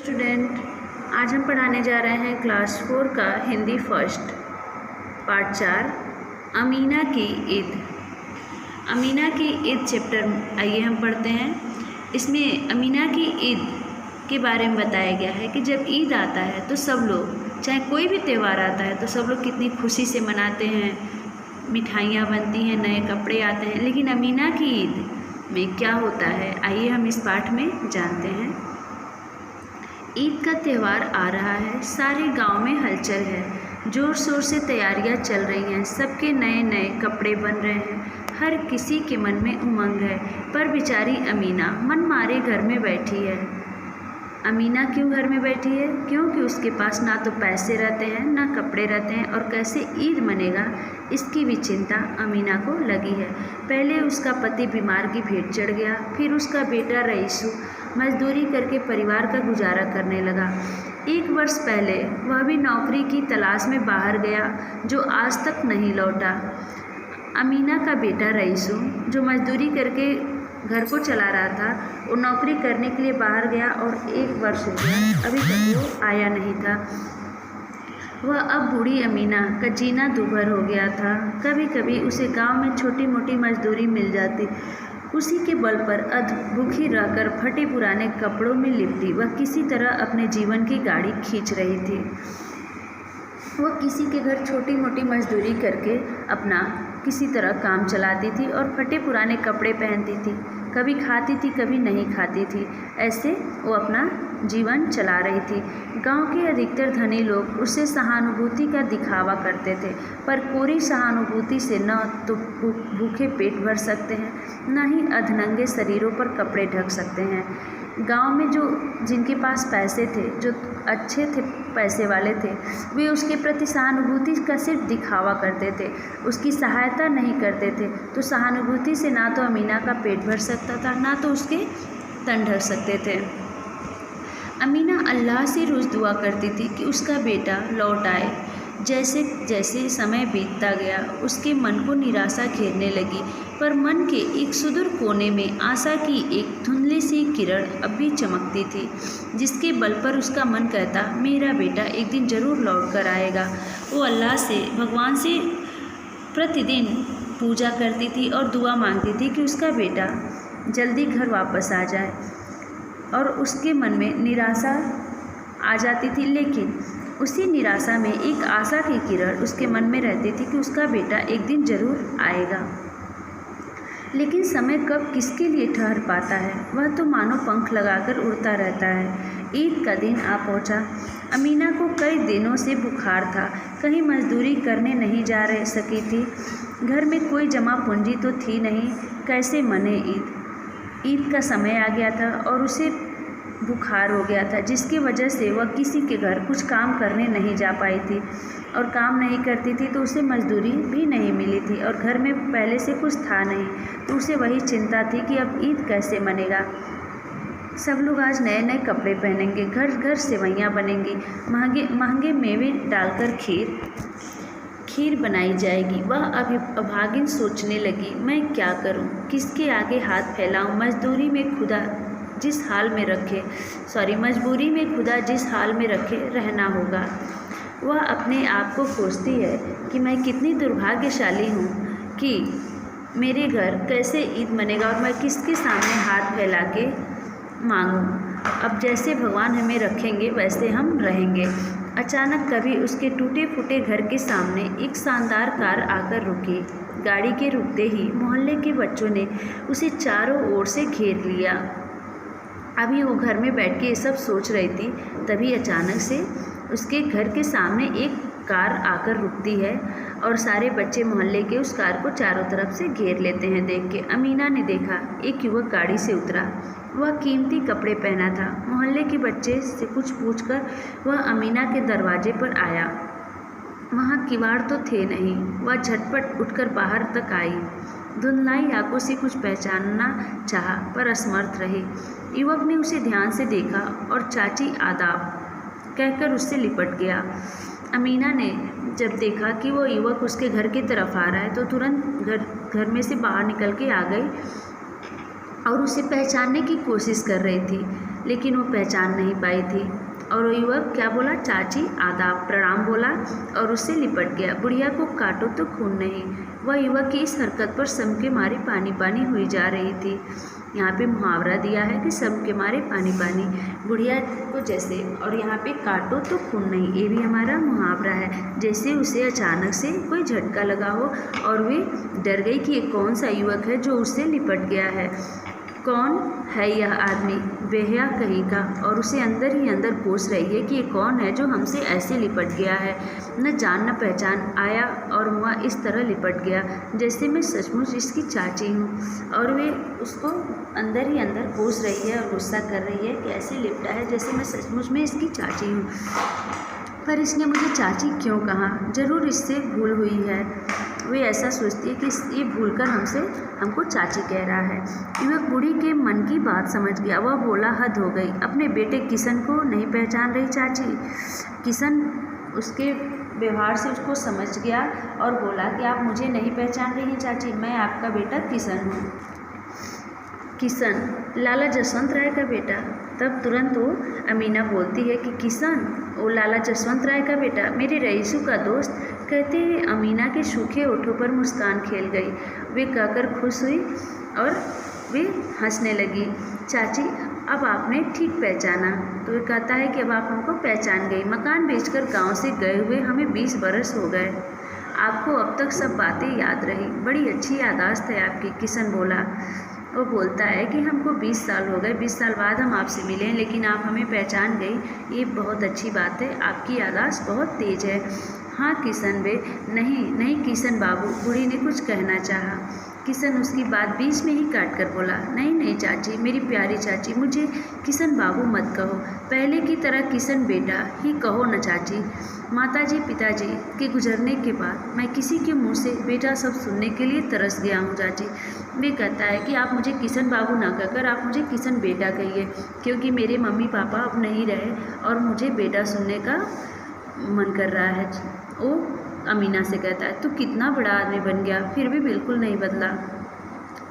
Student, आज हम पढ़ाने जा रहे हैं क्लास 4 का हिंदी फर्स्ट पार्ट 4 अमीना की ईद। अमीना की ईद चैप्टर आइए हम पढ़ते हैं। इसमें अमीना की ईद के बारे में बताया गया है कि जब ईद आता है तो सब लोग, चाहे कोई भी त्यौहार आता है तो सब लोग कितनी खुशी से मनाते हैं, मिठाइयाँ बनती हैं, नए कपड़े आते हैं। लेकिन अमीना की ईद में क्या होता है, आइए हम इस पाठ में जानते हैं। ईद का त्यौहार आ रहा है, सारे गांव में हलचल है, ज़ोर शोर से तैयारियां चल रही हैं, सबके नए नए कपड़े बन रहे हैं, हर किसी के मन में उमंग है। पर बेचारी अमीना मन मारे घर में बैठी है। अमीना क्यों घर में बैठी है? क्योंकि उसके पास ना तो पैसे रहते हैं, ना कपड़े रहते हैं, और कैसे ईद मनेगा इसकी भी चिंता अमीना को लगी है। पहले उसका पति बीमार की भेंट चढ़ गया, फिर उसका बेटा रईसू मजदूरी करके परिवार का गुजारा करने लगा। 1 वर्ष पहले वह भी नौकरी की तलाश में बाहर गया, जो आज तक नहीं लौटा। अमीना का बेटा रईसू, जो मजदूरी करके घर को चला रहा था, वो नौकरी करने के लिए बाहर गया और 1 वर्ष हो गया, अभी तक वो आया नहीं था। वह अब बूढ़ी अमीना का जीना दूभर हो गया था। कभी कभी उसे गांव में छोटी मोटी मजदूरी मिल जाती, उसी के बल पर भूखी रहकर फटे पुराने कपड़ों में लिपटी वह किसी तरह अपने जीवन की गाड़ी खींच रही थी। वह किसी के घर छोटी मोटी मजदूरी करके अपना किसी तरह काम चलाती थी और फटे पुराने कपड़े पहनती थी, कभी खाती थी कभी नहीं खाती थी। ऐसे वो अपना जीवन चला रही थी। गांव के अधिकतर धनी लोग उससे सहानुभूति का दिखावा करते थे, पर कोरी सहानुभूति से न तो भूखे पेट भर सकते हैं, न ही अधनंगे शरीरों पर कपड़े ढक सकते हैं। गांव में जिनके पास पैसे थे, जो अच्छे थे, पैसे वाले थे, वे उसके प्रति सहानुभूति का सिर्फ दिखावा करते थे, उसकी सहायता नहीं करते थे। तो सहानुभूति से ना तो अमीना का पेट भर सकता था, ना तो उसके तन ढक सकते थे। अमीना अल्लाह से रोज़ दुआ करती थी कि उसका बेटा लौट आए। जैसे जैसे समय बीतता गया, उसके मन को निराशा घेरने लगी, पर मन के एक सुदूर कोने में आशा की एक धुंधली सी किरण अब भी चमकती थी, जिसके बल पर उसका मन कहता, मेरा बेटा एक दिन जरूर लौट कर आएगा। वो अल्लाह से, भगवान से प्रतिदिन पूजा करती थी और दुआ मांगती थी कि उसका बेटा जल्दी घर वापस आ जाए, और उसके मन में निराशा आ जाती थी। लेकिन उसी निराशा में एक आशा की किरण उसके मन में रहती थी कि उसका बेटा एक दिन जरूर आएगा। लेकिन समय कब किसके लिए ठहर पाता है, वह तो मानो पंख लगाकर उड़ता रहता है। ईद का दिन आ पहुंचा। अमीना को कई दिनों से बुखार था, कहीं मजदूरी करने नहीं जा सकी थी, घर में कोई जमा पूंजी तो थी नहीं, कैसे मने ईद। ईद का समय आ गया था और उसे बुखार हो गया था, जिसकी वजह से वह किसी के घर कुछ काम करने नहीं जा पाई थी, और काम नहीं करती थी तो उसे मजदूरी भी नहीं मिली थी, और घर में पहले से कुछ था नहीं, तो उसे वही चिंता थी कि अब ईद कैसे मनेगा। सब लोग आज नए नए कपड़े पहनेंगे, घर घर सेवइयाँ बनेंगी, महंगे महंगे मेवे डालकर खीर बनाई जाएगी। वह अभी अभागिन सोचने लगी, मैं क्या करूं, किसके आगे हाथ फैलाऊं। मजबूरी में खुदा जिस हाल में रखे रहना होगा। वह अपने आप को कोसती है कि मैं कितनी दुर्भाग्यशाली हूँ कि मेरे घर कैसे ईद मनेगा और मैं किसके सामने हाथ फैला के मांगूँ। अब जैसे भगवान हमें रखेंगे वैसे हम रहेंगे। अचानक कभी उसके टूटे फूटे घर के सामने एक शानदार कार आकर रुकी। गाड़ी के रुकते ही मोहल्ले के बच्चों ने उसे चारों ओर से घेर लिया। अभी वो घर में बैठ के ये सब सोच रही थी, तभी अचानक से उसके घर के सामने एक कार आकर रुकती है और सारे बच्चे मोहल्ले के उस कार को चारों तरफ से घेर लेते हैं। देख के अमीना ने देखा, एक युवक गाड़ी से उतरा। वह कीमती कपड़े पहना था। मोहल्ले के बच्चे से कुछ पूछकर वह अमीना के दरवाजे पर आया। वहाँ किवाड़ तो थे नहीं। वह झटपट उठकर बाहर तक आई। धुंधलाई आंखों से कुछ पहचानना चाहा, पर असमर्थ रही। युवक ने उसे ध्यान से देखा और चाची आदाब कहकर उससे लिपट गया। अमीना ने जब देखा कि वो युवक उसके घर की तरफ आ रहा है, तो तुरंत घर में से बाहर निकल के आ गई और उसे पहचानने की कोशिश कर रही थी। लेकिन वो पहचान नहीं पाई थी। और वो युवक क्या बोला, चाची आदाब, प्रणाम बोला और उससे लिपट गया। बुढ़िया को काटो तो खून नहीं। वह युवक की इस हरकत पर सम के मारे पानी पानी हुई जा रही थी। यहाँ पे मुहावरा दिया है कि सम के मारे पानी पानी, बुढ़िया को जैसे, और यहाँ पे काटो तो खून नहीं, ये भी हमारा मुहावरा है। जैसे उसे अचानक से कोई झटका लगा हो और वे डर गई कि ये कौन सा युवक है जो उससे लिपट गया है। कौन है यह आदमी, बेहया कहीं का, और उसे अंदर ही अंदर कोस रही है कि ये कौन है जो हमसे ऐसे लिपट गया है। न जान न पहचान, आया और हुआ इस तरह लिपट गया जैसे मैं सचमुच इसकी चाची हूँ। और वे उसको अंदर ही अंदर कोस रही है और गुस्सा कर रही है कि ऐसे लिपटा है जैसे मैं सचमुच में इसकी चाची हूँ। पर इसने मुझे चाची क्यों कहा, ज़रूर इससे भूल हुई है। वे ऐसा सोचती है कि ये भूलकर हमको चाची कह रहा है। युवक बूढ़ी के मन की बात समझ गया। वह बोला, हद हो गई, अपने बेटे किशन को नहीं पहचान रही चाची। किशन उसके व्यवहार से उसको समझ गया और बोला कि आप मुझे नहीं पहचान रही हैं चाची, मैं आपका बेटा किशन हूँ। किशन, लाला जसवंत राय का बेटा। तब तुरंत वो अमीना बोलती है कि किशन, वो लाला जसवंत राय का बेटा, मेरे रईसू का दोस्त। कहते ही अमीना के सूखे ओठों पर मुस्कान खेल गई। वे कहकर खुश हुई और वे हंसने लगी। चाची, अब आपने ठीक पहचाना। तो वे कहता है कि अब आप हमको पहचान गई। मकान बेचकर गांव से गए हुए हमें 20 बरस हो गए। आपको अब तक सब बातें याद रही, बड़ी अच्छी याददाश्त है आपकी। किशन बोला। वो बोलता है कि हमको 20 साल हो गए, 20 साल बाद हम आपसे मिले हैं, लेकिन आप हमें पहचान गई, ये बहुत अच्छी बात है। आपकी याददाश्त बहुत तेज है। हाँ किशन बे, नहीं किशन बाबू, बूढ़ी ने कुछ कहना चाहा। किशन उसकी बात बीच में ही काट कर बोला, नहीं चाची, मेरी प्यारी चाची, मुझे किशन बाबू मत कहो, पहले की तरह किशन बेटा ही कहो न चाची। माताजी पिताजी के गुजरने के बाद मैं किसी के मुंह से बेटा सब सुनने के लिए तरस गया हूँ चाची। वे कहता है कि आप मुझे किशन बाबू ना कहकर आप मुझे किशन बेटा कहिए, क्योंकि मेरे मम्मी पापा अब नहीं रहे और मुझे बेटा सुनने का मन कर रहा है। वो अमीना से कहता है, तू कितना बड़ा आदमी बन गया, फिर भी बिल्कुल नहीं बदला।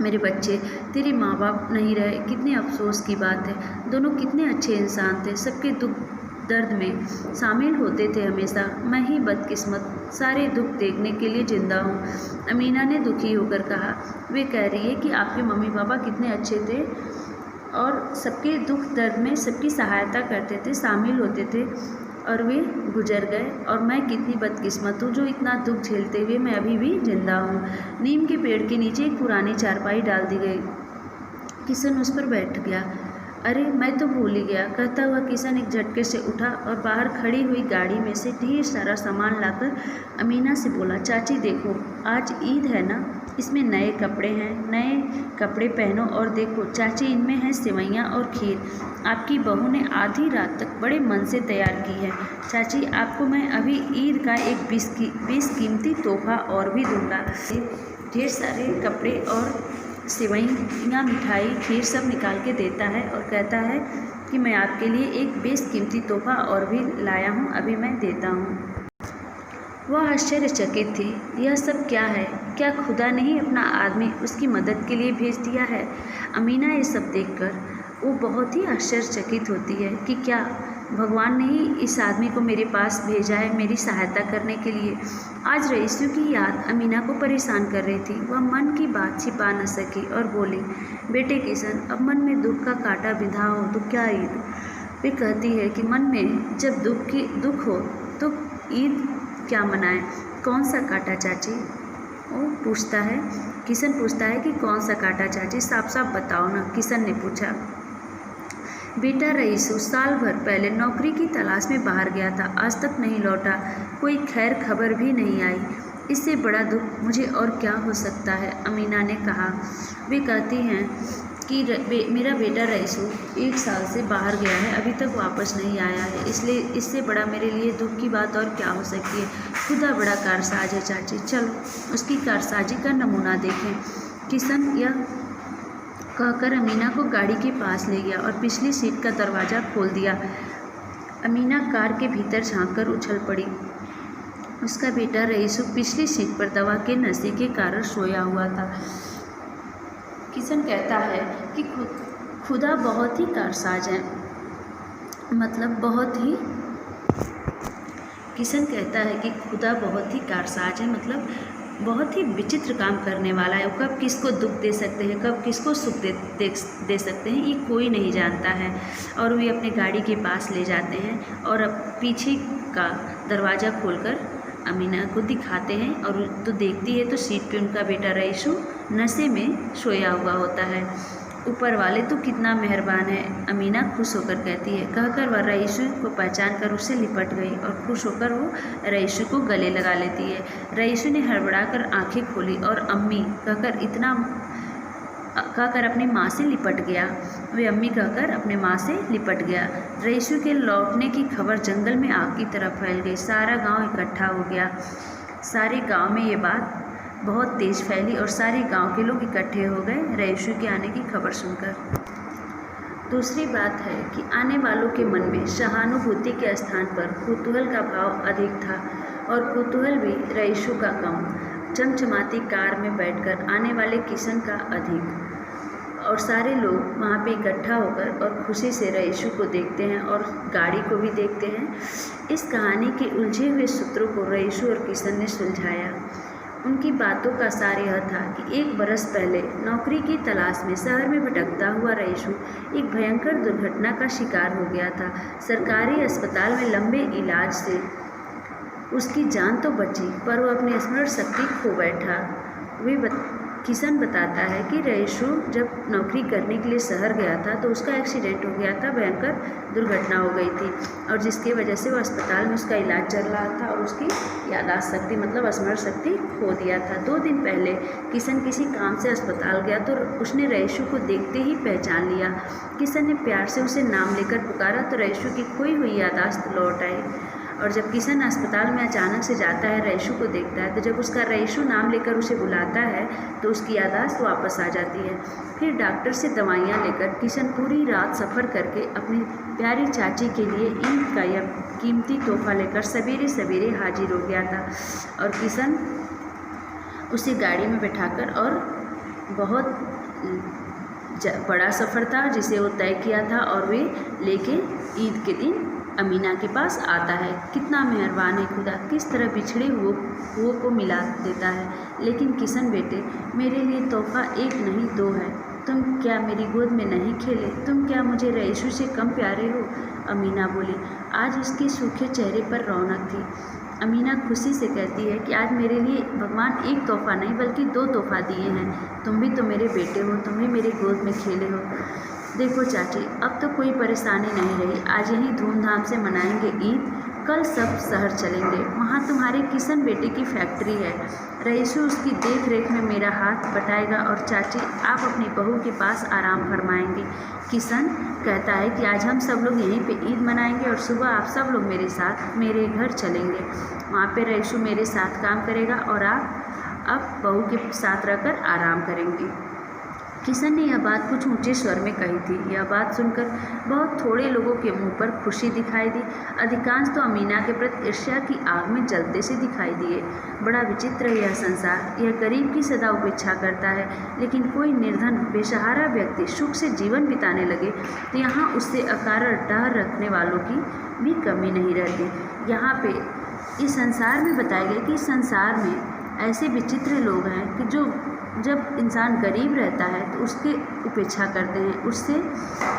मेरे बच्चे, तेरे माँ बाप नहीं रहे, कितने अफसोस की बात है। दोनों कितने अच्छे इंसान थे, सबके दुख दर्द में शामिल होते थे हमेशा। मैं ही बदकिस्मत सारे दुख देखने के लिए जिंदा हूँ। अमीना ने दुखी होकर कहा। वे कह रही है कि आपके मम्मी पापा कितने अच्छे थे और सबके दुख दर्द में सबकी सहायता करते थे, शामिल होते थे, और वे गुजर गए। और मैं कितनी बदकिस्मत हूँ जो इतना दुख झेलते हुए मैं अभी भी जिंदा हूँ। नीम के पेड़ के नीचे एक पुरानी चारपाई डाल दी गई। किशन उस पर बैठ गया। अरे मैं तो भूल ही गया, कहता हुआ किशन एक झटके से उठा और बाहर खड़ी हुई गाड़ी में से ढेर सारा सामान लाकर अमीना से बोला, चाची देखो, आज ईद है ना, इसमें नए कपड़े हैं, नए कपड़े पहनो और देखो चाची, इनमें है सेवइयाँ और खीर, आपकी बहू ने आधी रात तक बड़े मन से तैयार की है। चाची, आपको मैं अभी ईद का एक बेशकीमती तोहफा और भी दूंगा। ढेर सारे कपड़े और सेवइयाँ, मिठाई, खीर सब निकाल के देता है और कहता है कि मैं आपके लिए एक बेशकीमती तोहफा और भी लाया हूँ, अभी मैं देता हूँ। वह आश्चर्यचकित थी। यह सब क्या है? क्या खुदा ने ही अपना आदमी उसकी मदद के लिए भेज दिया है? अमीना ये सब देखकर वो बहुत ही आश्चर्यचकित होती है कि क्या भगवान ने ही इस आदमी को मेरे पास भेजा है मेरी सहायता करने के लिए। आज रईसू की याद अमीना को परेशान कर रही थी। वह मन की बात छिपा न सकी और बोली, बेटे किशन, अब मन में दुख का कांटा बिंधा हो तो क्या ईद? वे कहती है कि मन में जब दुख हो तो ईद क्या मनाएं? कौन सा कांटा चाची? वो पूछता है, किशन पूछता है कि कौन सा कांटा चाची, साफ साफ बताओ ना। किशन ने पूछा। बेटा रईसू साल भर पहले नौकरी की तलाश में बाहर गया था, आज तक नहीं लौटा, कोई खैर खबर भी नहीं आई। इससे बड़ा दुख मुझे और क्या हो सकता है? अमीना ने कहा। वे कहती हैं कि मेरा बेटा रईसू 1 साल से बाहर गया है, अभी तक वापस नहीं आया है, इसलिए इससे बड़ा मेरे लिए दुख की बात और क्या हो सकती है? खुदा बड़ा कारसाज है चाची, चलो उसकी कारसाजी का नमूना देखें। किशन यह कहकर अमीना को गाड़ी के पास ले गया और पिछली सीट का दरवाज़ा खोल दिया। अमीना कार के भीतर झांककर उछल पड़ी। उसका बेटा रईसू पिछली सीट पर दवा के नशे के कारण सोया हुआ था। किशन कहता है कि खुदा बहुत ही कारसाज है। मतलब बहुत ही, किशन कहता है कि खुदा बहुत ही कारसाज है, मतलब बहुत ही विचित्र काम करने वाला है। वो कब किसको दुख दे सकते हैं, कब किसको सुख दे सकते हैं, ये कोई नहीं जानता है। और वे अपने गाड़ी के पास ले जाते हैं और अब पीछे का दरवाज़ा खोलकर अमीना को दिखाते हैं और तो देखती है तो सीट पे उनका बेटा रईसू नशे में सोया हुआ होता है। ऊपर वाले तो कितना मेहरबान है, अमीना खुश होकर कहती है। कहकर वह रईसू को पहचान कर उससे लिपट गई और खुश होकर वो रईसू को गले लगा लेती है। रईसू ने हड़बड़ाकर आंखें खोली और अम्मी कहकर अपनी माँ से लिपट गया। वे अम्मी कहकर अपने माँ से लिपट गया। रईसू के लौटने की खबर जंगल में आग की तरह फैल गई। सारा गांव इकट्ठा हो गया। सारे गांव में ये बात बहुत तेज़ फैली और सारे गांव के लोग इकट्ठे हो गए रईसू के आने की खबर सुनकर। दूसरी बात है कि आने वालों के मन में सहानुभूति के स्थान पर कुतूहल का भाव अधिक था और कुतूहल भी रईसू का कम। चमचमाती कार में बैठकर आने वाले किशन का अधिक। और सारे लोग वहाँ पे इकट्ठा होकर और खुशी से रईसू को देखते हैं और गाड़ी को भी देखते हैं। इस कहानी के उलझे हुए सूत्रों को रईसू और किशन ने सुलझाया। उनकी बातों का सार यह था कि 1 बरस पहले नौकरी की तलाश में शहर में भटकता हुआ रईसू एक भयंकर दुर्घटना का शिकार हो गया था। सरकारी अस्पताल में लंबे इलाज से उसकी जान तो बची, पर वो अपनी स्मरण शक्ति खो बैठा। किशन बताता है कि रईसू जब नौकरी करने के लिए शहर गया था तो उसका एक्सीडेंट हो गया था, भयंकर दुर्घटना हो गई थी और जिसकी वजह से वो अस्पताल में उसका इलाज चल रहा था और उसकी याददाश्त शक्ति मतलब स्मरण शक्ति खो दिया था। 2 दिन पहले किशन किसी काम से अस्पताल गया तो उसने रईसू को देखते ही पहचान लिया। किशन ने प्यार से उसे नाम लेकर पुकारा तो रईसू की खोई हुई याददाश्त लौट आई। और जब किशन अस्पताल में अचानक से जाता है, रईसू को देखता है तो जब उसका रईसू नाम लेकर उसे बुलाता है तो उसकी याददाश्त वापस आ जाती है। फिर डॉक्टर से दवाइयाँ लेकर किशन पूरी रात सफ़र करके अपनी प्यारी चाची के लिए ईद का यह कीमती तोहफा लेकर सवेरे सवेरे हाजिर हो गया था। और किशन उसे गाड़ी में बिठाकर, और बहुत बड़ा सफ़र था जिसे वो तय किया था, और वे लेके ईद के दिन अमीना के पास आता है। कितना मेहरबान है खुदा, किस तरह बिछड़े हुओं को मिला देता है। लेकिन किशन बेटे, मेरे लिए तोहफा 1 नहीं 2 है। तुम क्या मेरी गोद में नहीं खेले? तुम क्या मुझे रईसू से कम प्यारे हो? अमीना बोली। आज उसके सूखे चेहरे पर रौनक थी। अमीना खुशी से कहती है कि आज मेरे लिए भगवान 1 तोहफा नहीं बल्कि 2 तोहफा दिए हैं। तुम भी तो मेरे बेटे हो, तुम भी मेरे गोद में खेले हो। देखो चाची, अब तो कोई परेशानी नहीं रही। आज यहीं धूमधाम से मनाएंगे ईद। कल सब शहर चलेंगे, वहाँ तुम्हारे किशन बेटे की फैक्ट्री है। रईसू उसकी देख रेख में मेरा हाथ बटाएगा और चाची आप अपनी बहू के पास आराम फरमाएंगे। किशन कहता है कि आज हम सब लोग यहीं पे ईद मनाएंगे और सुबह आप सब लोग मेरे साथ मेरे घर चलेंगे। वहाँ पे रईसू मेरे साथ काम करेगा और आप बहू के साथ रहकर आराम करेंगे। किशन ने यह बात कुछ ऊंचे स्वर में कही थी। यह बात सुनकर बहुत थोड़े लोगों के मुंह पर खुशी दिखाई दी। अधिकांश तो अमीना के प्रति ईर्ष्या की आग में जलते से दिखाई दिए। बड़ा विचित्र है यह संसार। यह गरीब की सदा उपेक्षा करता है, लेकिन कोई निर्धन बेसहारा व्यक्ति सुख से जीवन बिताने लगे तो यहाँ उससे अकारण डर रखने वालों की भी कमी नहीं रहती। यहाँ पे इस संसार में बताया गया कि इस संसार में ऐसे विचित्र लोग हैं कि जो जब इंसान गरीब रहता है तो उसकी उपेक्षा करते हैं, उससे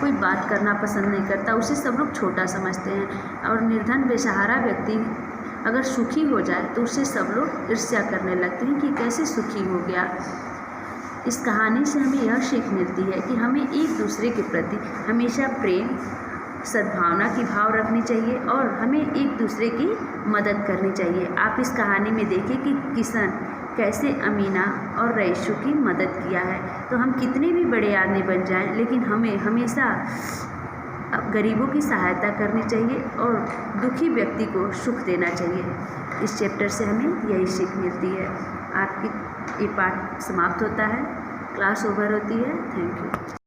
कोई बात करना पसंद नहीं करता, उसे सब लोग छोटा समझते हैं। और निर्धन बेसहारा व्यक्ति अगर सुखी हो जाए तो उससे सब लोग ईर्ष्या करने लगते हैं कि कैसे सुखी हो गया। इस कहानी से हमें यह सीख मिलती है कि हमें एक दूसरे के प्रति हमेशा प्रेम सद्भावना की भाव रखनी चाहिए और हमें एक दूसरे की मदद करनी चाहिए। आप इस कहानी में देखिए कि किशन कैसे अमीना और रईसू की मदद किया है। तो हम कितने भी बड़े आदमी बन जाएं, लेकिन हमें हमेशा गरीबों की सहायता करनी चाहिए और दुखी व्यक्ति को सुख देना चाहिए। इस चैप्टर से हमें यही सीख मिलती है। आपकी ये पाठ समाप्त होता है, क्लास ओवर होती है। Thank you.